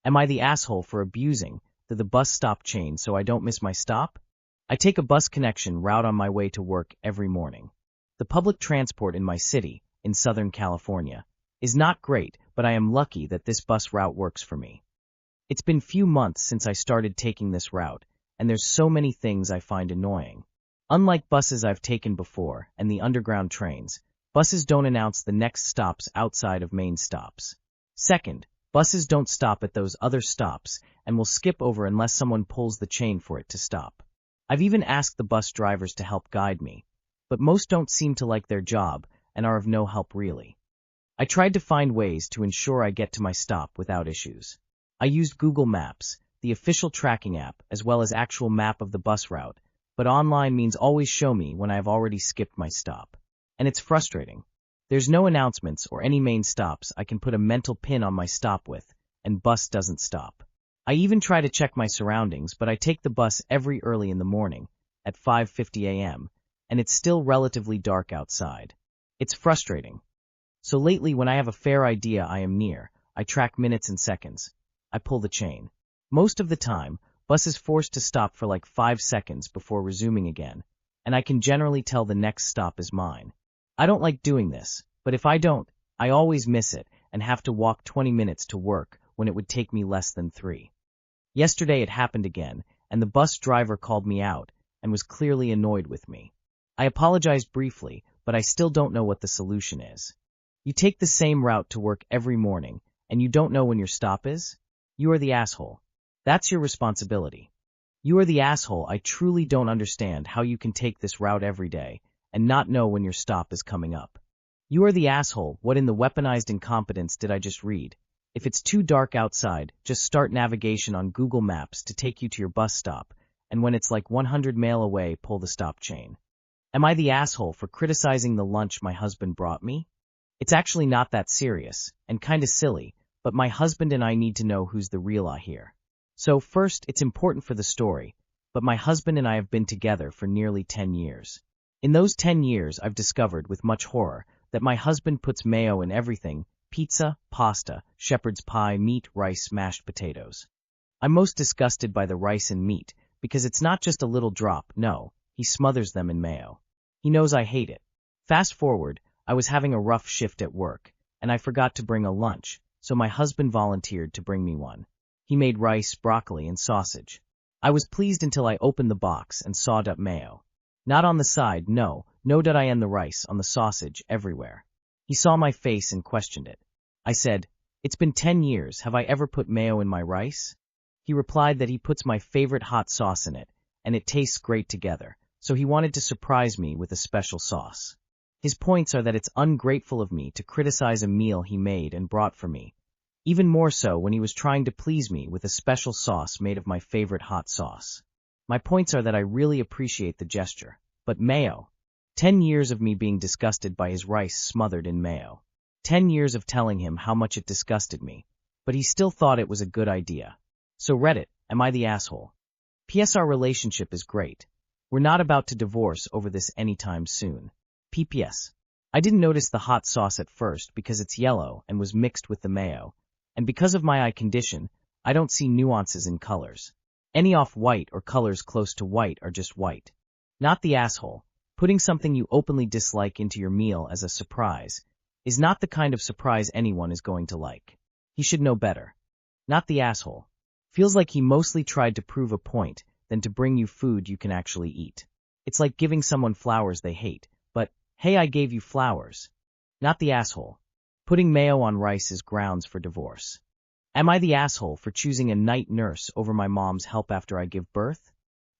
Am I the asshole for abusing the bus stop chain so I don't miss my stop? I take a bus connection route on my way to work every morning. The public transport in my city, in Southern California, is not great, but I am lucky that this bus route works for me. It's been few months since I started taking this route, and there's so many things I find annoying. Unlike buses I've taken before and the underground trains, buses don't announce the next stops outside of main stops. Second, buses don't stop at those other stops and will skip over unless someone pulls the chain for it to stop. I've even asked the bus drivers to help guide me, but most don't seem to like their job and are of no help really. I tried to find ways to ensure I get to my stop without issues. I used Google Maps, the official tracking app, as well as actual map of the bus route, but online means always show me when I have already skipped my stop. And it's frustrating. There's no announcements or any main stops I can put a mental pin on my stop with, and bus doesn't stop. I even try to check my surroundings, but I take the bus every early in the morning, at 5:50 a.m., and it's still relatively dark outside. It's frustrating. So lately, when I have a fair idea I am near, I track minutes and seconds. I pull the chain. Most of the time, bus is forced to stop for like 5 seconds before resuming again, and I can generally tell the next stop is mine. I don't like doing this, but if I don't, I always miss it and have to walk 20 minutes to work when it would take me less than 3. Yesterday it happened again, and the bus driver called me out and was clearly annoyed with me. I apologized briefly, but I still don't know what the solution is. You take the same route to work every morning, and you don't know when your stop is? You are the asshole. That's your responsibility. You are the asshole. I truly don't understand how you can take this route every day and not know when your stop is coming up. You are the asshole. What in the weaponized incompetence did I just read? If it's too dark outside, just start navigation on Google Maps to take you to your bus stop, and when it's like 100 miles away, pull the stop chain. Am I the asshole for criticizing the lunch my husband brought me? It's actually not that serious, and kinda silly, but my husband and I need to know who's the real I here. So first, it's important for the story, but my husband and I have been together for nearly 10 years. In those 10 years, I've discovered, with much horror, that my husband puts mayo in everything: pizza, pasta, shepherd's pie, meat, rice, mashed potatoes. I'm most disgusted by the rice and meat, because it's not just a little drop, no, he smothers them in mayo. He knows I hate it. Fast forward, I was having a rough shift at work, and I forgot to bring a lunch, so my husband volunteered to bring me one. He made rice, broccoli, and sausage. I was pleased until I opened the box and sawed up mayo. Not on the side, no did I end the rice, on the sausage, everywhere. He saw my face and questioned it. I said, "It's been 10 years, have I ever put mayo in my rice?" He replied that he puts my favorite hot sauce in it, and it tastes great together, so he wanted to surprise me with a special sauce. His points are that it's ungrateful of me to criticize a meal he made and brought for me, even more so when he was trying to please me with a special sauce made of my favorite hot sauce. My points are that I really appreciate the gesture, but mayo. 10 years of me being disgusted by his rice smothered in mayo. 10 years of telling him how much it disgusted me, but he still thought it was a good idea. So Reddit, am I the asshole? P.S. Our relationship is great. We're not about to divorce over this anytime soon. P.P.S. I didn't notice the hot sauce at first because it's yellow and was mixed with the mayo, and because of my eye condition, I don't see nuances in colors. Any off-white or colors close to white are just white. Not the asshole. Putting something you openly dislike into your meal as a surprise is not the kind of surprise anyone is going to like. He should know better. Not the asshole. Feels like he mostly tried to prove a point than to bring you food you can actually eat. It's like giving someone flowers they hate, but, hey, I gave you flowers. Not the asshole. Putting mayo on rice is grounds for divorce. Am I the asshole for choosing a night nurse over my mom's help after I give birth?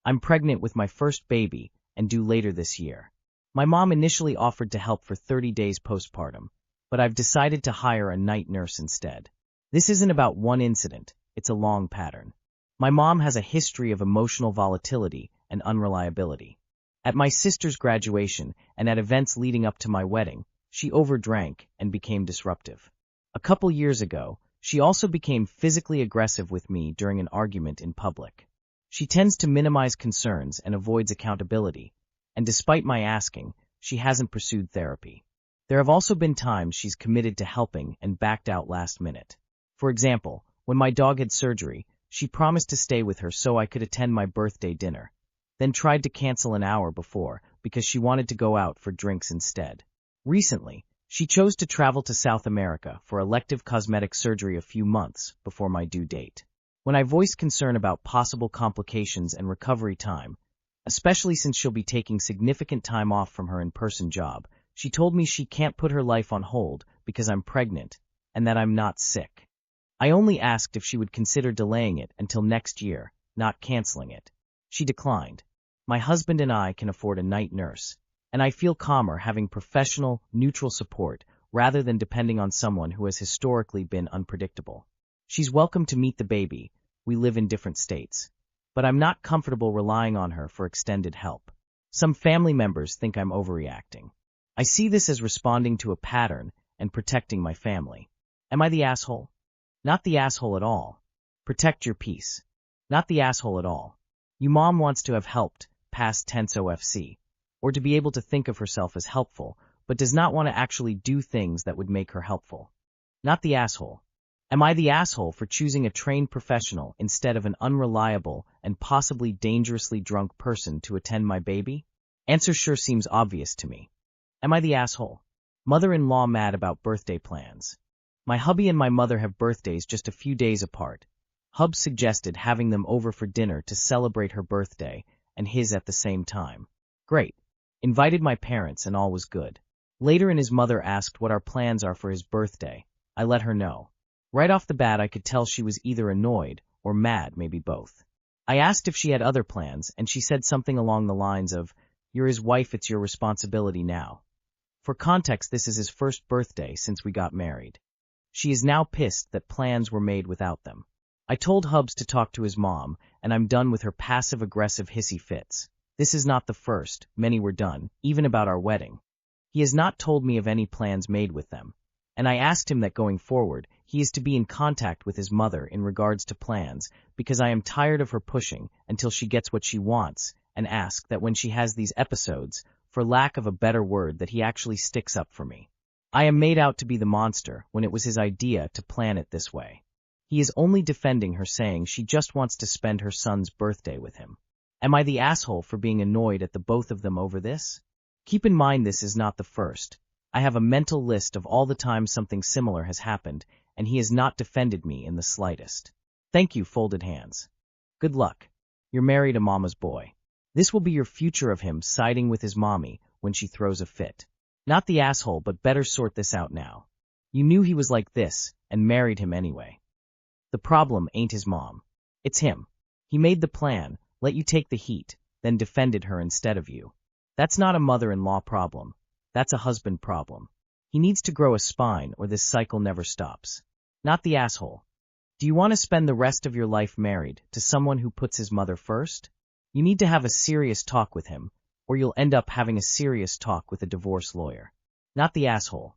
I'm pregnant with my first baby and due later this year. My mom initially offered to help for 30 days postpartum, but I've decided to hire a night nurse instead. This isn't about one incident, it's a long pattern. My mom has a history of emotional volatility and unreliability. At my sister's graduation and at events leading up to my wedding, she overdrank and became disruptive. A couple years ago, she also became physically aggressive with me during an argument in public. She tends to minimize concerns and avoids accountability, and despite my asking, she hasn't pursued therapy. There have also been times she's committed to helping and backed out last minute. For example, When my dog had surgery, she promised to stay with her so I could attend my birthday dinner, then tried to cancel an hour before because she wanted to go out for drinks instead. Recently, she chose to travel to South America for elective cosmetic surgery a few months before my due date. When I voiced concern about possible complications and recovery time, especially since she'll be taking significant time off from her in-person job, she told me she can't put her life on hold because I'm pregnant and that I'm not sick. I only asked if she would consider delaying it until next year, not canceling it. She declined. My husband and I can afford a night nurse, and I feel calmer having professional, neutral support rather than depending on someone who has historically been unpredictable. She's welcome to meet the baby. We live in different states. But I'm not comfortable relying on her for extended help. Some family members think I'm overreacting. I see this as responding to a pattern and protecting my family. Am I the asshole? Not the asshole at all. Protect your peace. Not the asshole at all. You mom wants to have helped, past tense OFC, or to be able to think of herself as helpful, but does not want to actually do things that would make her helpful. Not the asshole. Am I the asshole for choosing a trained professional instead of an unreliable and possibly dangerously drunk person to attend my baby? Answer sure seems obvious to me. Am I the asshole? Mother-in-law mad about birthday plans. My hubby and my mother have birthdays just a few days apart. Hub suggested having them over for dinner to celebrate her birthday and his at the same time. Great. Invited my parents and all was good. Later his mother asked what our plans are for his birthday. I let her know. Right off the bat I could tell she was either annoyed or mad, maybe both. I asked if she had other plans and she said something along the lines of, "You're his wife, it's your responsibility now." For context, this is his first birthday since we got married. She is now pissed that plans were made without them. I told Hubs to talk to his mom, and I'm done with her passive-aggressive hissy fits. This is not the first, many were done, even about our wedding. He has not told me of any plans made with them, and I asked him that going forward, he is to be in contact with his mother in regards to plans, because I am tired of her pushing until she gets what she wants, and ask that when she has these episodes, for lack of a better word, that he actually sticks up for me. I am made out to be the monster when it was his idea to plan it this way. He is only defending her, saying she just wants to spend her son's birthday with him. Am I the asshole for being annoyed at the both of them over this? Keep in mind this is not the first. I have a mental list of all the times something similar has happened, and he has not defended me in the slightest. Thank you, folded hands. Good luck. You're married a mama's boy. This will be your future of him siding with his mommy when she throws a fit. Not the asshole, but better sort this out now. You knew he was like this, and married him anyway. The problem ain't his mom. It's him. He made the plan, let you take the heat, then defended her instead of you. That's not a mother-in-law problem. That's a husband problem. He needs to grow a spine or this cycle never stops. Not the asshole. Do you want to spend the rest of your life married to someone who puts his mother first? You need to have a serious talk with him, or you'll end up having a serious talk with a divorce lawyer. Not the asshole.